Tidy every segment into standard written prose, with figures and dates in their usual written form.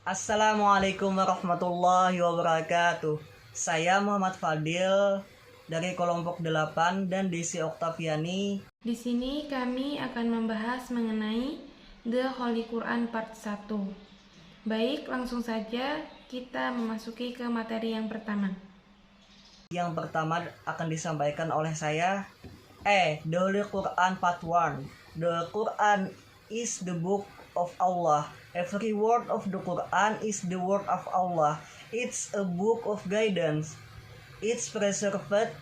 Assalamualaikum warahmatullahi wabarakatuh. Saya Muhammad Fadil dari kelompok 8 dan Desi Oktaviani. Di sini kami akan membahas mengenai The Holy Quran Part 1. Baik, langsung saja kita memasuki ke materi yang pertama. Yang pertama akan disampaikan oleh saya. The Holy Quran Part 1. The Quran is the book of Allah. Every word of the Quran is the word of Allah. It's a book of guidance. It's preserved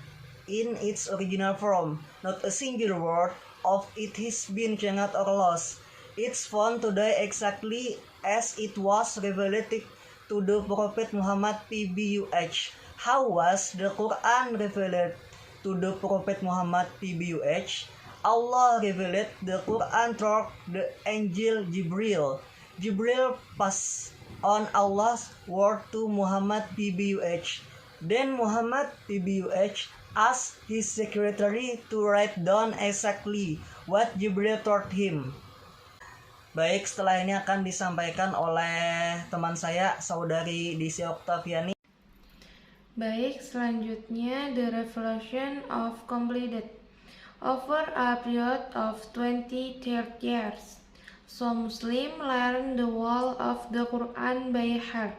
in its original form. Not a single word of it has been changed or lost. It's found today exactly as it was revealed to the Prophet Muhammad PBUH. How was the Quran revealed to the Prophet Muhammad PBUH? Allah revealed the Quran through the angel Jibril. Jibril passed on Allah's word to Muhammad PBUH. Then Muhammad PBUH asked his secretary to write down exactly what Jibril told him. Baik, setelah ini akan disampaikan oleh teman saya, saudari Desi Oktaviani. Baik, selanjutnya the revelation of completed over a period of 30 years. So Muslims learn the whole of the Quran by heart.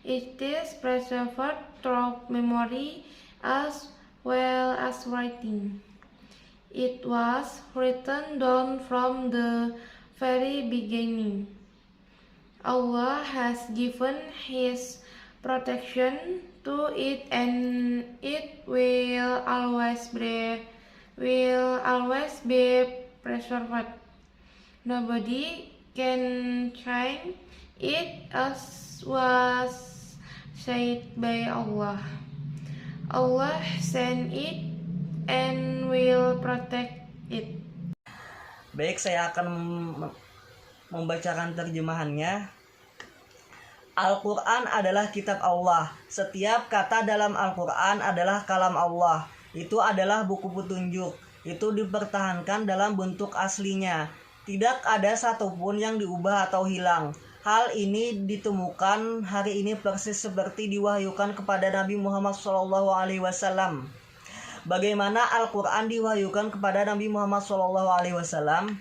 It is preserved through memory as well as writing. It was written down from the very beginning. Allah has given His protection to it, and it will always be preserved. Nobody can change it as was said by Allah. Allah sent it and will protect it. Baik, saya akan membacakan terjemahannya. Al-Quran adalah kitab Allah. Setiap kata dalam Al-Quran adalah kalam Allah. Itu adalah buku petunjuk. Itu dipertahankan dalam bentuk aslinya. Tidak ada satupun yang diubah atau hilang. Hal ini ditemukan hari ini persis seperti diwahyukan kepada Nabi Muhammad SAW. Bagaimana Al-Quran diwahyukan kepada Nabi Muhammad SAW?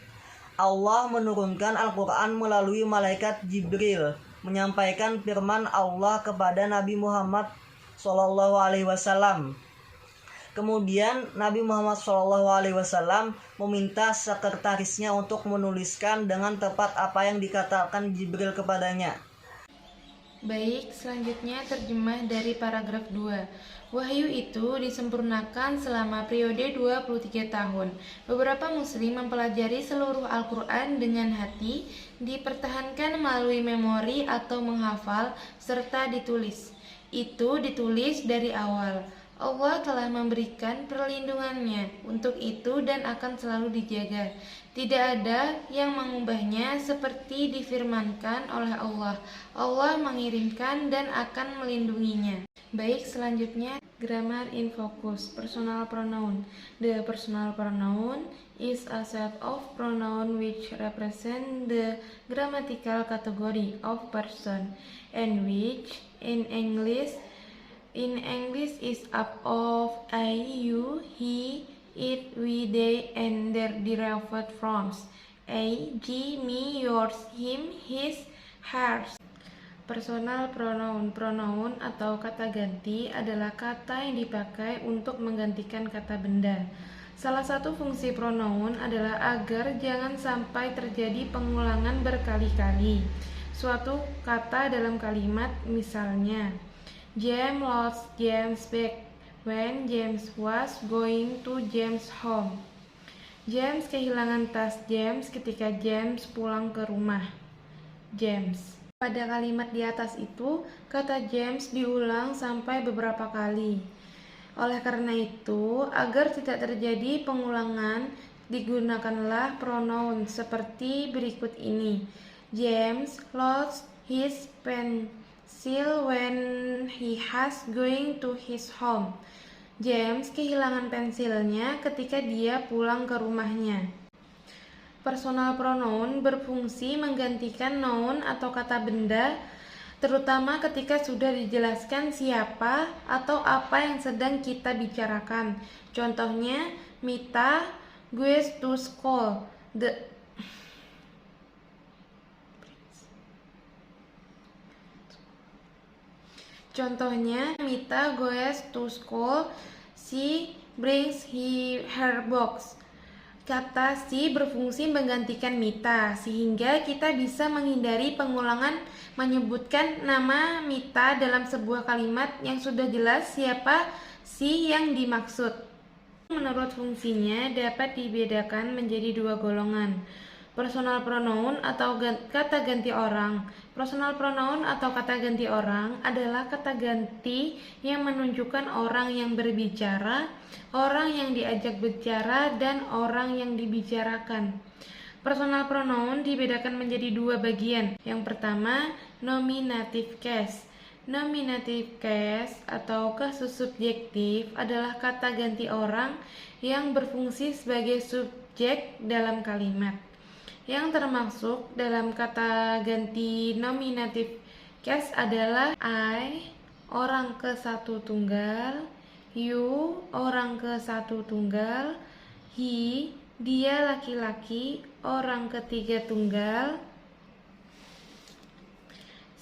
Allah menurunkan Al-Quran melalui malaikat Jibril, menyampaikan firman Allah kepada Nabi Muhammad SAW. Kemudian Nabi Muhammad SAW meminta sekretarisnya untuk menuliskan dengan tepat apa yang dikatakan Jibril kepadanya. Baik, selanjutnya terjemah dari paragraf 2. Wahyu itu disempurnakan selama periode 23 tahun. Beberapa muslim mempelajari seluruh Al-Quran dengan hati, dipertahankan melalui memori atau menghafal, serta ditulis. Itu ditulis dari awal. Allah telah memberikan perlindungannya untuk itu dan akan selalu dijaga. Tidak ada yang mengubahnya seperti difirmankan oleh Allah. Allah mengirimkan dan akan melindunginya. Baik, selanjutnya grammar in focus. Personal pronoun. The personal pronoun is a set of pronoun which represent the grammatical category of person and which in English is up of I, you, he, it, we, they, and their derived forms I, G, me, yours, him, his, hers. Personal pronoun atau kata ganti adalah kata yang dipakai untuk menggantikan kata benda. Salah satu fungsi pronoun adalah agar jangan sampai terjadi pengulangan berkali-kali suatu kata dalam kalimat, misalnya James lost James' bag when James was going to James' home. James kehilangan tas James ketika James pulang ke rumah. James. Pada kalimat di atas itu, kata James diulang sampai beberapa kali. Oleh karena itu, agar tidak terjadi pengulangan, digunakanlah pronoun seperti berikut ini. James lost his pencil when he was going to his home. James kehilangan pensilnya ketika dia pulang ke rumahnya. Personal pronoun berfungsi menggantikan noun atau kata benda terutama ketika sudah dijelaskan siapa atau apa yang sedang kita bicarakan. Contohnya, Mita goes to school. Contohnya, Mita goes to school. She brings her box. Kata si berfungsi menggantikan Mita, sehingga kita bisa menghindari pengulangan menyebutkan nama Mita dalam sebuah kalimat yang sudah jelas siapa si yang dimaksud. Menurut fungsinya dapat dibedakan menjadi dua golongan. Personal pronoun atau kata ganti orang. Personal pronoun atau kata ganti orang adalah kata ganti yang menunjukkan orang yang berbicara, orang yang diajak bicara, dan orang yang dibicarakan. Personal pronoun dibedakan menjadi dua bagian. Yang pertama, nominative case. Nominative case atau kasus subjektif adalah kata ganti orang yang berfungsi sebagai subjek dalam kalimat. Yang termasuk dalam kata ganti nominative case adalah I, orang ke satu tunggal, you, orang ke satu tunggal, he, dia laki-laki, orang ketiga tunggal,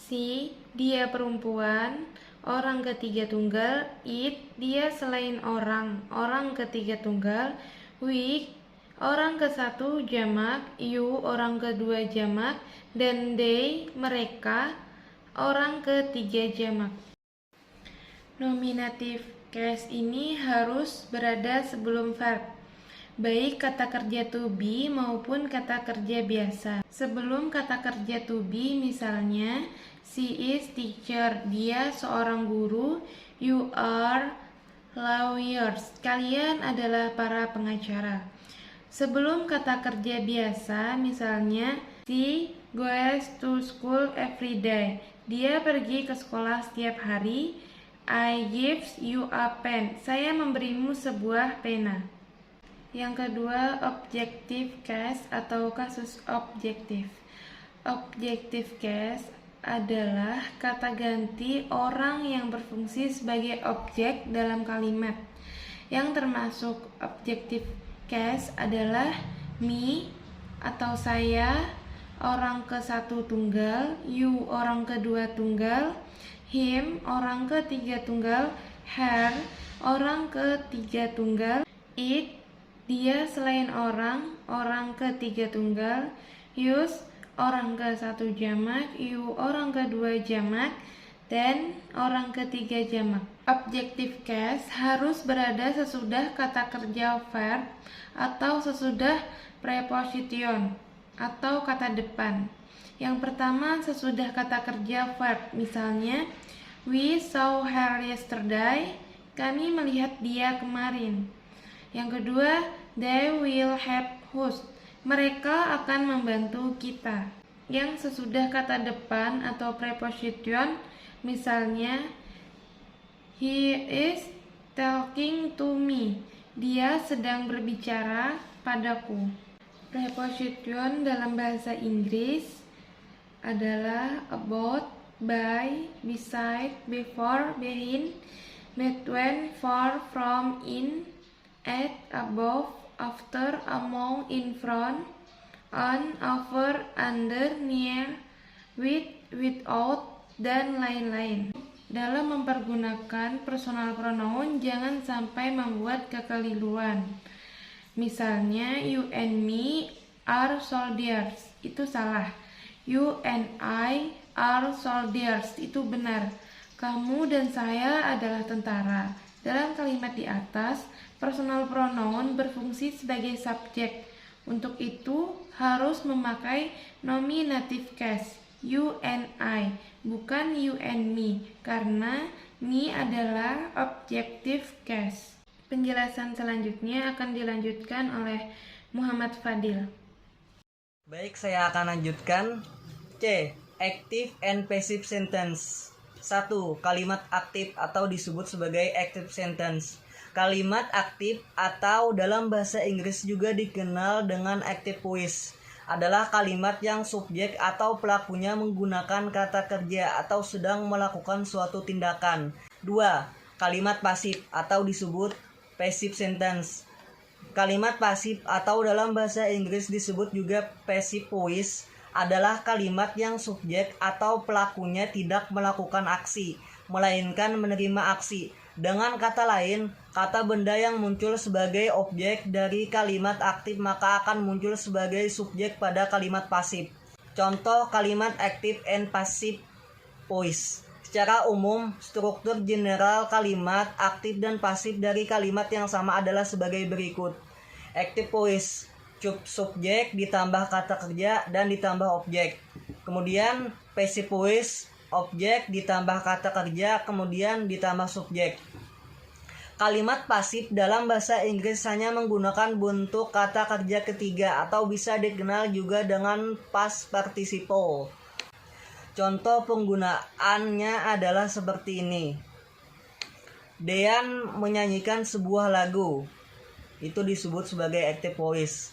she, dia perempuan, orang ketiga tunggal, it, dia selain orang, orang ketiga tunggal, we, orang ke satu jamak, you, orang kedua jamak, dan they, mereka, orang ketiga jamak. Nominative case ini harus berada sebelum verb, baik kata kerja to be maupun kata kerja biasa. Sebelum kata kerja to be, misalnya, she is teacher, dia seorang guru, you are lawyers, kalian adalah para pengacara. Sebelum kata kerja biasa, misalnya, she goes to school every day, dia pergi ke sekolah setiap hari. I give you a pen, saya memberimu sebuah pena. Yang kedua, objective case atau kasus objektif. Objective case adalah kata ganti orang yang berfungsi sebagai objek dalam kalimat. Yang termasuk objective case adalah me atau saya, orang ke satu tunggal, you, orang kedua tunggal, him, orang ketiga tunggal, her, orang ketiga tunggal, it, dia selain orang, orang ketiga tunggal, use, orang ke satu jamak, you, orang kedua jamak, dan orang ketiga jamak. Objective case harus berada sesudah kata kerja verb atau sesudah preposition atau kata depan. Yang pertama, sesudah kata kerja verb, misalnya, we saw her yesterday, kami melihat dia kemarin. Yang kedua, they will help us, mereka akan membantu kita. Yang sesudah kata depan atau preposition, misalnya, he is talking to me, dia sedang berbicara padaku. Preposition dalam bahasa Inggris adalah about, by, beside, before, behind, between, for, from, in, at, above, after, among, in front, on, over, under, near, with, without, dan lain-lain. Dalam mempergunakan personal pronoun, jangan sampai membuat kekeliruan. Misalnya, you and me are soldiers, itu salah. You and I are soldiers, itu benar. Kamu dan saya adalah tentara. Dalam kalimat di atas, personal pronoun berfungsi sebagai subjek. Untuk itu, harus memakai nominative case, you and I, bukan you and me, karena me adalah objective case. Penjelasan selanjutnya akan dilanjutkan oleh Muhammad Fadil. Baik, saya akan lanjutkan. C. Active and passive sentence. 1. Kalimat aktif atau disebut sebagai active sentence. Kalimat aktif atau dalam bahasa Inggris juga dikenal dengan active voice adalah kalimat yang subjek atau pelakunya menggunakan kata kerja atau sedang melakukan suatu tindakan. 2. Kalimat pasif atau disebut passive sentence. Kalimat pasif atau dalam bahasa Inggris disebut juga passive voice adalah kalimat yang subjek atau pelakunya tidak melakukan aksi, melainkan menerima aksi. Dengan kata lain, kata benda yang muncul sebagai objek dari kalimat aktif maka akan muncul sebagai subjek pada kalimat pasif. Contoh kalimat active and passive voice. Secara umum, struktur general kalimat aktif dan pasif dari kalimat yang sama adalah sebagai berikut. Active voice, subjek ditambah kata kerja dan ditambah objek. Kemudian passive voice, objek ditambah kata kerja kemudian ditambah subjek. Kalimat pasif dalam bahasa Inggris hanya menggunakan bentuk kata kerja ketiga atau bisa dikenal juga dengan past participle. Contoh penggunaannya adalah seperti ini. Dean menyanyikan sebuah lagu. Itu disebut sebagai active voice.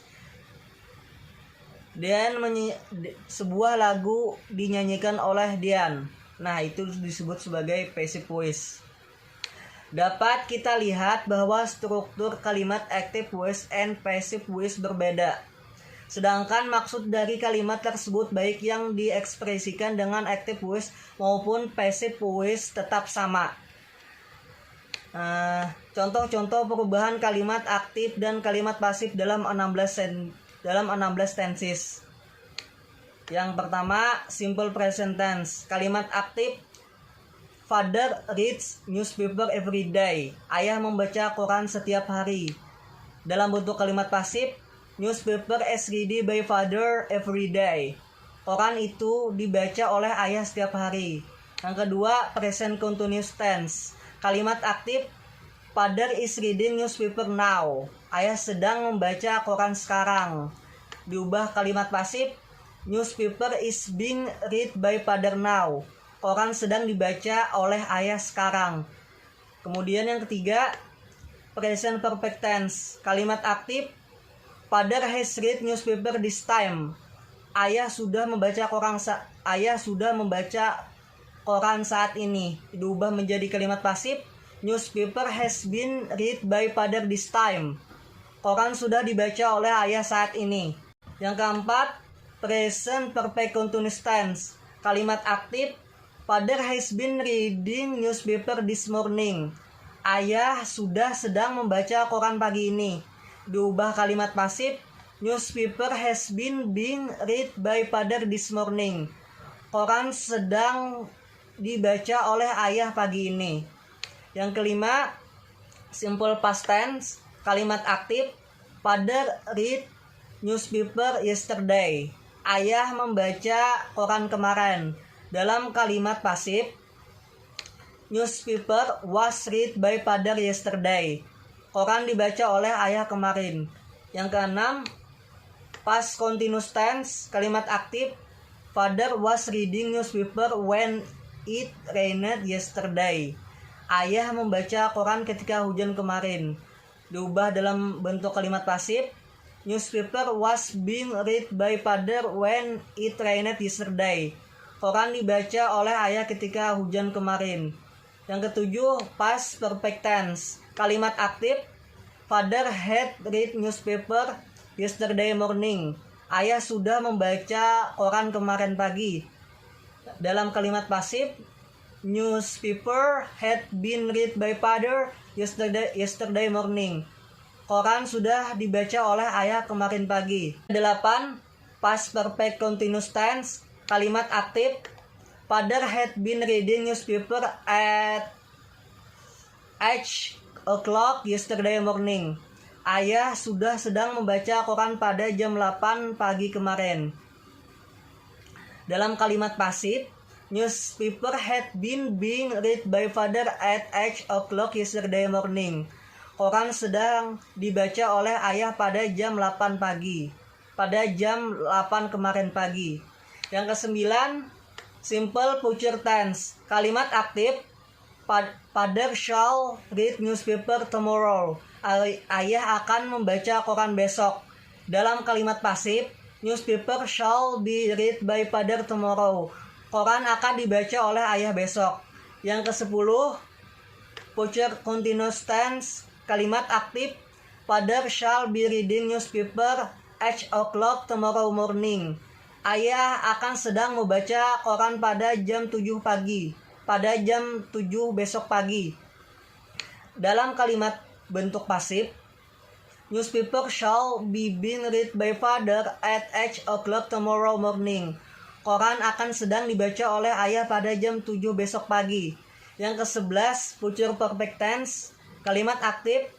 Sebuah lagu dinyanyikan oleh Dean. Nah, itu disebut sebagai passive voice. Dapat kita lihat bahwa struktur kalimat active voice and passive voice berbeda. Sedangkan maksud dari kalimat tersebut baik yang diekspresikan dengan active voice maupun passive voice tetap sama. Contoh-contoh perubahan kalimat aktif dan kalimat pasif dalam 16 tenses. Yang pertama, simple present tense. Kalimat aktif, Father reads newspaper every day. Ayah membaca koran setiap hari. Dalam bentuk kalimat pasif, newspaper is read by father every day. Koran itu dibaca oleh ayah setiap hari. Yang kedua, present continuous tense. Kalimat aktif, Father is reading newspaper now. Ayah sedang membaca koran sekarang. Diubah kalimat pasif, newspaper is being read by father now. Koran sedang dibaca oleh ayah sekarang. Kemudian yang ketiga, present perfect tense. Kalimat aktif, Father has read newspaper this time. Ayah sudah membaca koran saat ini. Diubah menjadi kalimat pasif, newspaper has been read by father this time. Koran sudah dibaca oleh ayah saat ini. Yang keempat, present perfect continuous tense. Kalimat aktif, Father has been reading newspaper this morning. Ayah sudah sedang membaca koran pagi ini. Diubah kalimat pasif, newspaper has been being read by father this morning. Koran sedang dibaca oleh ayah pagi ini. Yang kelima, simple past tense. Kalimat aktif, Father read newspaper yesterday. Ayah membaca koran kemarin. Dalam kalimat pasif, newspaper was read by father yesterday. Koran dibaca oleh ayah kemarin. Yang keenam, past continuous tense. Kalimat aktif, Father was reading newspaper when it rained yesterday. Ayah membaca koran ketika hujan kemarin. Diubah dalam bentuk kalimat pasif, newspaper was being read by father when it rained yesterday. Koran dibaca oleh ayah ketika hujan kemarin. Yang ketujuh, past perfect tense. Kalimat aktif, Father had read newspaper yesterday morning. Ayah sudah membaca koran kemarin pagi. Dalam kalimat pasif, newspaper had been read by father yesterday morning. Koran sudah dibaca oleh ayah kemarin pagi. 8. Past perfect continuous tense. Kalimat aktif, Father had been reading newspaper at 8 o'clock yesterday morning. Ayah sudah sedang membaca koran pada jam 8 pagi kemarin. Dalam kalimat pasif, newspaper had been being read by father at 8 o'clock yesterday morning. Koran sedang dibaca oleh ayah pada jam 8 pagi. Pada jam 8 kemarin pagi. Yang kesembilan, simple future tense. Kalimat aktif, Father shall read newspaper tomorrow. Ayah akan membaca koran besok. Dalam kalimat pasif, Newspaper shall be read by father tomorrow. Koran akan dibaca oleh ayah besok. Yang ke-10, future continuous tense, kalimat aktif. Father shall be reading newspaper 8 o'clock tomorrow morning. Ayah akan sedang membaca koran pada jam 7 pagi. Pada jam 7 besok pagi. Dalam kalimat bentuk pasif, newspaper shall be being read by father at 8 o'clock tomorrow morning. Koran akan sedang dibaca oleh ayah pada jam 7 besok pagi. Yang ke-11, future perfect tense, kalimat aktif.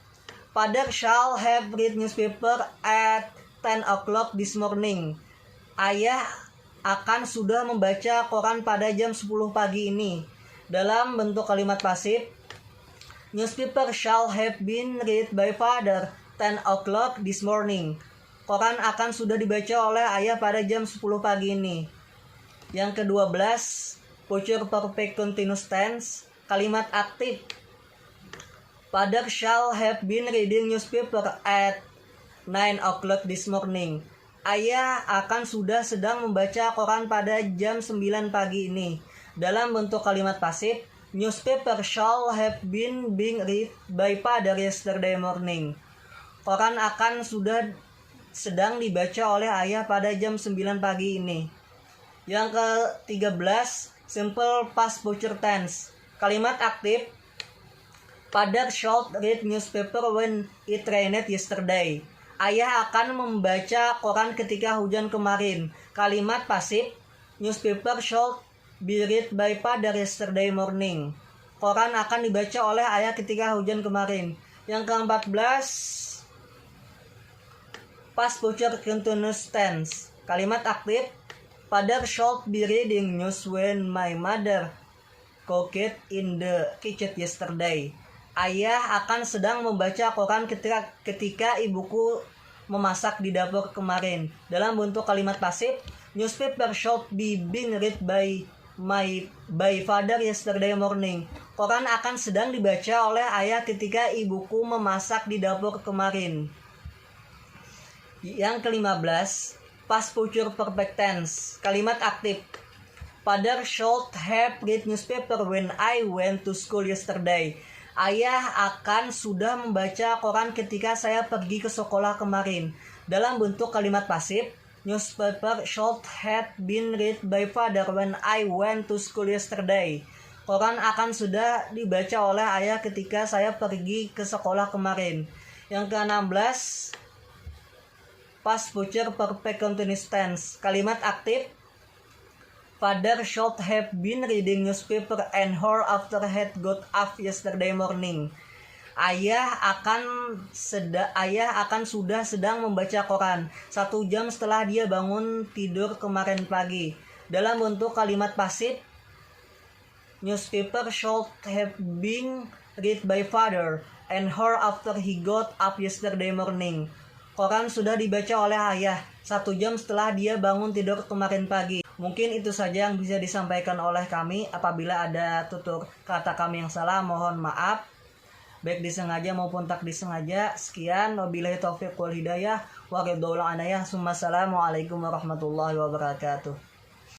Father shall have read newspaper at 10 o'clock this morning. Ayah akan sudah membaca koran pada jam 10 pagi ini. Dalam bentuk kalimat pasif, newspaper shall have been read by father 10 o'clock this morning. Koran akan sudah dibaca oleh ayah pada jam 10 pagi ini. Yang ke-12, future perfect continuous tense, kalimat aktif. Father shall have been reading newspaper at 9 o'clock this morning. Ayah akan sudah sedang membaca koran pada jam 9 pagi ini. Dalam bentuk kalimat pasif, newspaper shall have been being read by father yesterday morning. Koran akan sudah sedang dibaca oleh ayah pada jam 9 pagi ini. Yang ke-13, simple past future tense, kalimat aktif. Father shall read newspaper when it rained yesterday. Ayah akan membaca koran ketika hujan kemarin. Kalimat pasif, newspaper shall be read by father yesterday morning. Koran akan dibaca oleh ayah ketika hujan kemarin. Yang ke-14, past future continuous tense, kalimat aktif. Father shall be reading news when my mother cooked in the kitchen yesterday. Ayah akan sedang membaca koran ketika ibuku memasak di dapur kemarin. Dalam bentuk kalimat pasif, newspaper shall be being read by father yesterday morning. Koran akan sedang dibaca oleh ayah ketika ibuku memasak di dapur kemarin. Yang ke-15, past future perfect tense, kalimat aktif. Father should have read newspaper when I went to school yesterday. Ayah akan sudah membaca koran ketika saya pergi ke sekolah kemarin. Dalam bentuk kalimat pasif, newspaper should have been read by father when I went to school yesterday. Koran akan sudah dibaca oleh ayah ketika saya pergi ke sekolah kemarin. Yang ke-16, past future perfect continuous tense, kalimat aktif. Father should have been reading newspaper an hour after had got up yesterday morning. Ayah akan sudah sedang membaca koran 1 jam setelah dia bangun tidur kemarin pagi. Dalam bentuk kalimat pasif, newspaper should have been read by father an hour after he got up yesterday morning. Koran sudah dibaca oleh ayah 1 jam setelah dia bangun tidur kemarin pagi. Mungkin itu saja yang bisa disampaikan oleh kami. Apabila ada tutur kata kami yang salah, mohon maaf, baik disengaja maupun tak disengaja. Sekian, wabillahi taufiq wal hidayah, wa ridho wal anayah. Assalamualaikum warahmatullahi wabarakatuh.